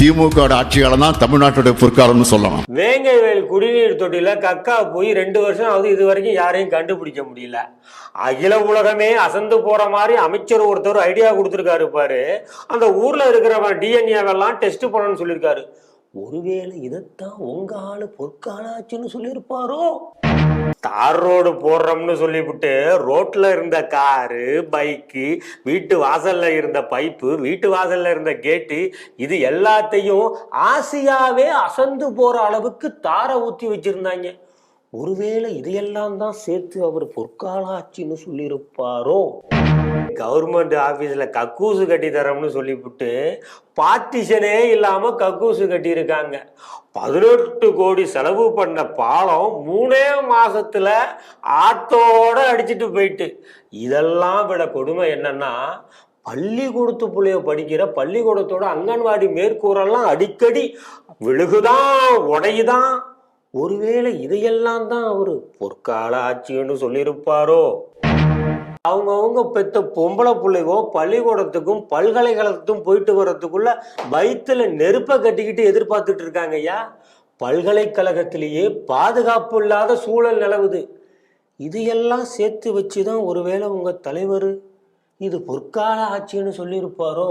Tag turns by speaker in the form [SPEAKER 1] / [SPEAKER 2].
[SPEAKER 1] திமுக ஆட்சி காலம் தான் தமிழ்நாட்டுடைய பொற்காலம்னு சொல்லலாம்.
[SPEAKER 2] வேங்கைவேல் குடிநீர் தொட்டில கக்கா போய் 2 வருஷம் ஆகுது, இது வரைக்கும் யாரையும் கண்டுபிடிக்க முடியல. அகில உலகமே அசந்து போற மாதிரி அமைச்சர் ஒருத்தர் ஐடியா கொடுத்துருக்காரு பாரு. அந்த ஊர்ல இருக்கிறவன் டிஎன்ஏவெல்லாம் டெஸ்ட் பண்ணணும்னு சொல்லியிருக்காரு. ஒருவேளை இதைத்தான் உங்க ஆளு பொற்காலாச்சுன்னு சொல்லியிருப்பாரோ? தார் ரோடு போடுறோம்னு சொல்லிவிட்டு ரோட்ல இருந்த காரு, பைக்கு, வீட்டு வாசல்ல இருந்த பைப்பு, வீட்டு வாசல்ல இருந்த கேட்டு, இது எல்லாத்தையும் ஆசியாவே அசந்து போற அளவுக்கு தாரை ஊத்தி வச்சிருந்தாங்க. ஒருவேளை இதையெல்லாம் தான் சேர்த்து அவர் பொற்கால ஆட்சின்னு சொல்லியிருப்பாரோ? கவர்மெண்ட் ஆபீஸ்ல கக்கூசு கட்டி தரோம்னு சொல்லிவிட்டு பார்ட்டிஷனே இல்லாம கக்கூசு கட்டி இருக்காங்க. 18 கோடி செலவு பண்ண பாலம் 3 மாசத்துல ஆத்தோட அடிச்சிட்டு போயிட்டு. இதெல்லாம் விட கொடுமை என்னன்னா, பள்ளிக்கூடத்து பிள்ளைய படிக்கிற பள்ளிக்கூடத்தோட அங்கன்வாடி மேற்கூரெல்லாம் அடிக்கடி விழுகுதான், உடையுதான். ஒருவேளை இதையெல்லாம் தான் அவரு பொற்கால ஆட்சின்னு சொல்லியிருப்பாரோ? அவங்கவுங்க பெத்த பொம்பளை பிள்ளைவோ பள்ளிக்கூடத்துக்கும் பல்கலைக்கழகத்துக்கும் போயிட்டு வர்றதுக்குள்ள வயிற்றுல நெருப்பை கட்டிக்கிட்டு எதிர்பார்த்துட்டு இருக்காங்க. ஐயா, பல்கலைக்கழகத்திலேயே பாதுகாப்பு இல்லாத சூழல் நிலவுது. இதையெல்லாம் சேர்த்து வச்சுதான் ஒருவேளை உங்க தலைவர் இது பொற்கால ஆட்சின்னு சொல்லியிருப்பாரோ?